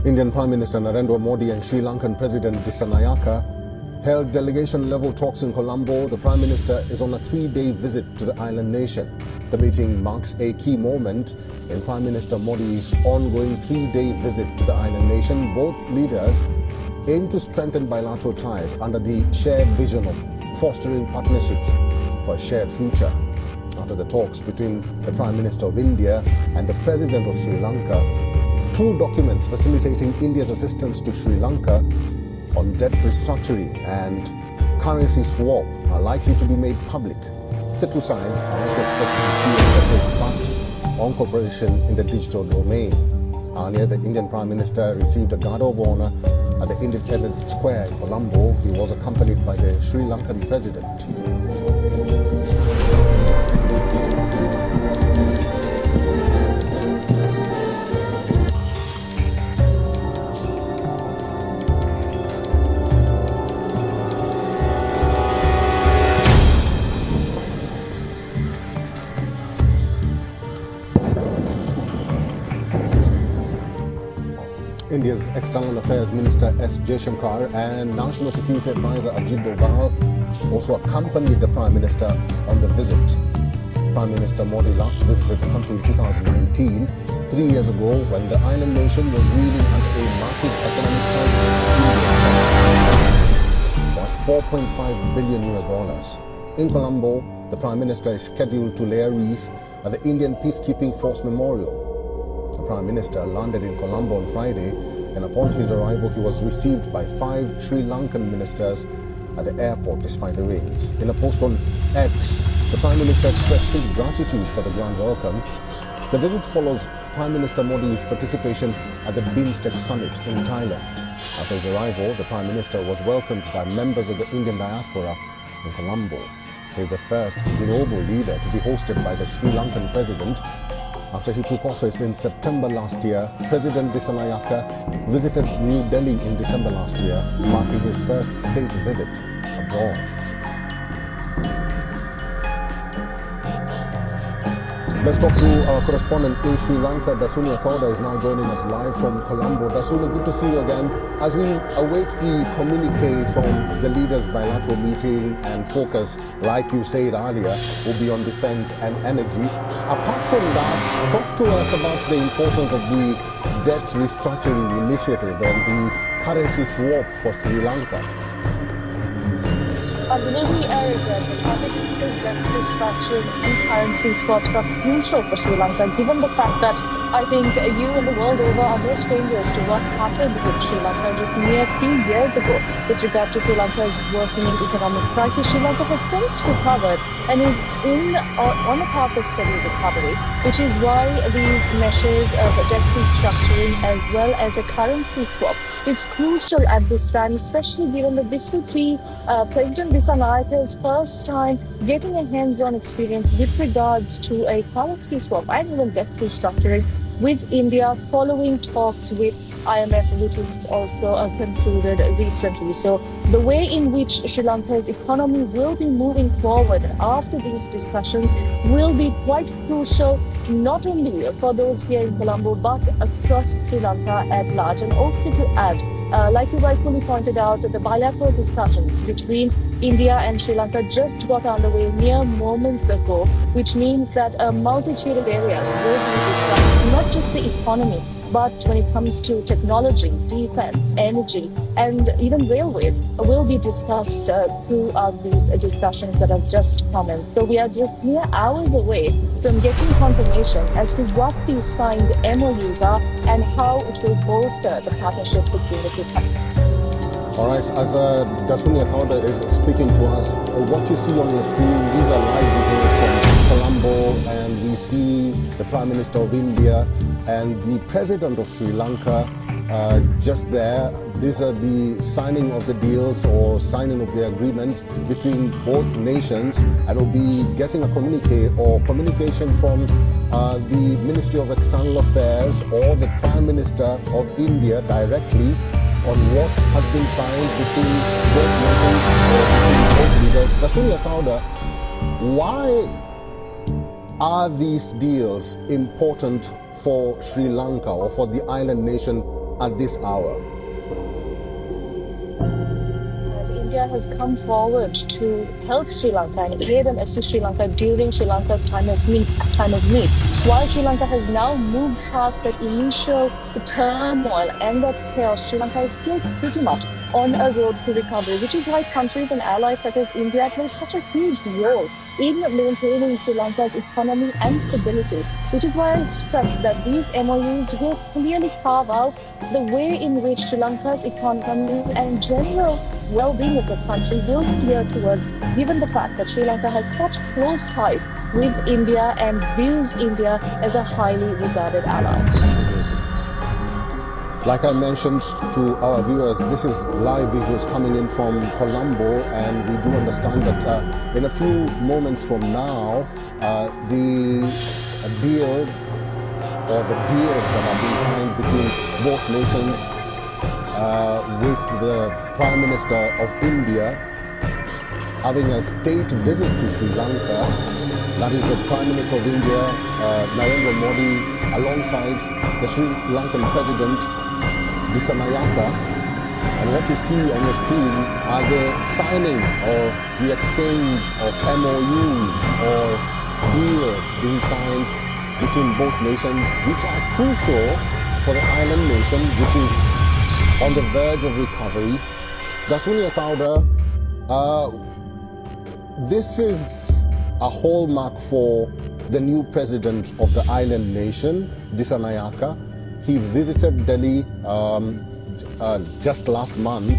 Indian Prime Minister Narendra Modi and Sri Lankan President Dissanayaka held delegation-level talks in Colombo. The Prime Minister is on a 3-day visit to the island nation. The meeting marks a key moment in Prime Minister Modi's ongoing 3-day visit to the island nation. Both leaders aim to strengthen bilateral ties under the shared vision of fostering partnerships for a shared future. After the talks between the Prime Minister of India and the President of Sri Lanka, 2 documents facilitating India's assistance to Sri Lanka on debt restructuring and currency swap are likely to be made public. The 2 sides are also expected to see a separate pact on cooperation in the digital domain. Earlier, the Indian Prime Minister received a Guard of Honor at the Independence Square in Colombo. He was accompanied by the Sri Lankan President. India's External Affairs Minister S. Jaishankar and National Security Advisor Ajit Doval also accompanied the Prime Minister on the visit. Prime Minister Modi last visited the country in 2019, 3 years ago, when the island nation was reeling under a massive economic crisis worth $4.5 billion. In Colombo, the Prime Minister is scheduled to lay a wreath at the Indian Peacekeeping Force Memorial. The Prime Minister landed in Colombo on Friday, and upon his arrival he was received by 5 Sri Lankan ministers at the airport despite the rains. In a post on X, the Prime Minister expressed his gratitude for the grand welcome. The visit follows Prime Minister Modi's participation at the BIMSTEC summit in Thailand. After his arrival, the Prime Minister was welcomed by members of the Indian diaspora in Colombo. He is the first global leader to be hosted by the Sri Lankan President. After he took office in September last year, President Dissanayaka visited New Delhi in December last year, marking his first state visit abroad. Let's talk to our correspondent in Sri Lanka. Dasuni Athoda is now joining us live from Colombo. Dasuni, good to see you again. As we await the communique from the leaders' bilateral meeting and focus, like you said earlier, will be on defense and energy. Apart from that, talk to us about the importance of the debt restructuring initiative and the currency swap for Sri Lanka. Absolutely, Eric. The topic of debt restructuring and currency swaps are crucial for Sri Lanka, given the fact that I think you and the world over are no strangers to what happened with Sri Lanka just near 3 years ago with regard to Sri Lanka's worsening economic crisis. Sri Lanka has since recovered and is on a path of steady recovery, which is why these measures of debt restructuring as well as a currency swap is crucial at this time, especially given that this will be President Dissanayaka's first time getting a hands-on experience with regards to a currency swap and even debt restructuring with India following talks with IMF, which was also concluded recently. So the way in which Sri Lanka's economy will be moving forward after these discussions will be quite crucial, not only for those here in Colombo, but across Sri Lanka at large. And also to add, like you rightfully pointed out, the bilateral discussions between India and Sri Lanka just got underway mere moments ago, which means that a multitude of areas will be discussed, not just the economy, but when it comes to technology, defense, energy, and even railways will be discussed throughout these discussions that have just come in. So we are just mere hours away from getting confirmation as to what these signed MOUs are and how it will bolster the partnership between the two countries. All right, as Dasuni Athoda is speaking to us, what you see on your screen, these are live visuals from Colombo, and we see the Prime Minister of India and the President of Sri Lanka just there. These are the signing of the deals or signing of the agreements between both nations, and we'll be getting a communique or communication from the Ministry of External Affairs or the Prime Minister of India directly on what has been signed between both nations or between both leaders. Dasuni Athoda, why are these deals important for Sri Lanka or for the island nation at this hour? India has come forward to help Sri Lanka and aid and assist Sri Lanka during Sri Lanka's time of need. While Sri Lanka has now moved past that initial turmoil and that chaos, Sri Lanka is still pretty much on a road to recovery, which is why countries and allies such as India play such a huge role in maintaining Sri Lanka's economy and stability, which is why I stress that these MOUs will clearly carve out the way in which Sri Lanka's economy and general well-being of the country will steer towards, given the fact that Sri Lanka has such close ties with India and views India as a highly regarded ally. Like I mentioned to our viewers, this is live visuals coming in from Colombo, and we do understand that in a few moments from now, the deal or the deals that are being signed between both nations with the Prime Minister of India having a state visit to Sri Lanka. That is the Prime Minister of India, Narendra Modi, alongside the Sri Lankan President, Dissanayaka. And what you see on the screen are the signing or the exchange of MOUs or deals being signed between both nations, which are crucial for the island nation, which is on the verge of recovery. Dasuni Akauda, this is a hallmark for the new president of the island nation, Dissanayaka. He visited Delhi just last month,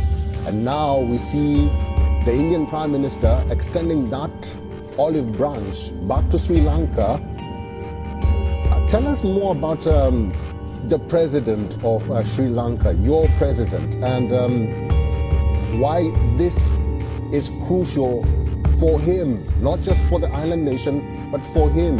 and now we see the Indian Prime Minister extending that olive branch back to Sri Lanka. Tell us more about the president of Sri Lanka, your president, and why this is crucial for him, not just for the island nation, but for him.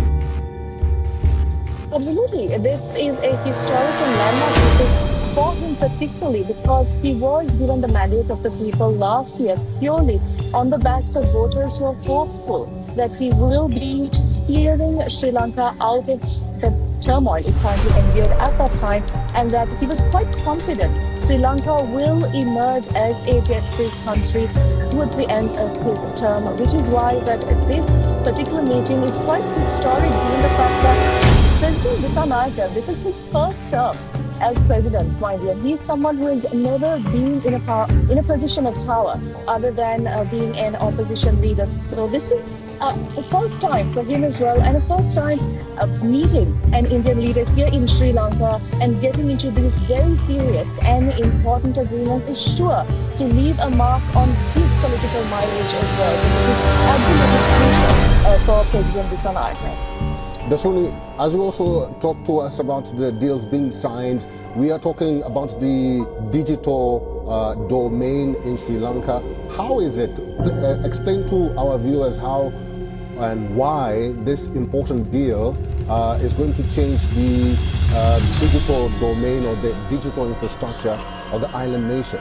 Absolutely. This is a historical landmark visit for him particularly because he was given the mandate of the people last year purely on the backs of voters who are hopeful that he will be steering Sri Lanka out of the turmoil it currently endured at that time, and that he was quite confident Sri Lanka will emerge as a debt-free country towards the end of his term, which is why that this particular meeting is quite historic given the fact that President Dissanayaka, this is his first term as president, my dear. He's someone who has never been in a position of power other than being an opposition leader. So this is the first time for him as well, and the first time meeting an Indian leader here in Sri Lanka and getting into these very serious and important agreements is sure to leave a mark on his political mileage as well. So this is absolutely crucial for President Dissanayaka. Dasuni, as you also talk to us about the deals being signed, we are talking about the digital domain in Sri Lanka. How is it? Explain to our viewers how and why this important deal is going to change the digital domain or the digital infrastructure of the island nation.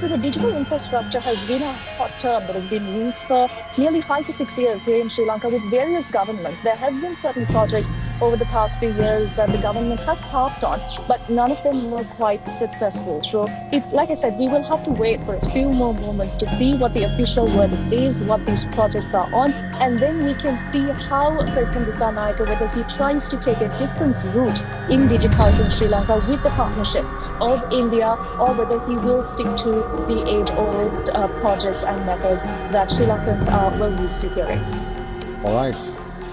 The digital infrastructure has been a hot term that has been used for nearly 5 to 6 years here in Sri Lanka with various governments. There have been certain projects over the past few years that the government has harped on, but none of them were quite successful. So, like I said, we will have to wait for a few more moments to see what the official verdict is, what these projects are on, and then we can see how President Dissanayaka, whether he tries to take a different route in digitizing Sri Lanka with the partnership of India, or whether he will stick to the age-old projects and methods that Sri Lankans are well used to hearing. All right.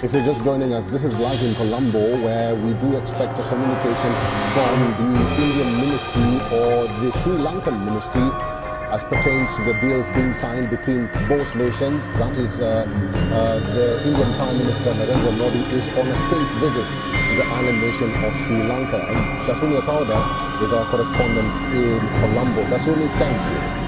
If you're just joining us, this is live in Colombo, where we do expect a communication from the Indian ministry or the Sri Lankan ministry as pertains to the deals being signed between both nations. That is, the Indian Prime Minister Narendra Modi is on a state visit to the island nation of Sri Lanka. And Dasuni Akauda is our correspondent in Colombo. Dasuni, thank you.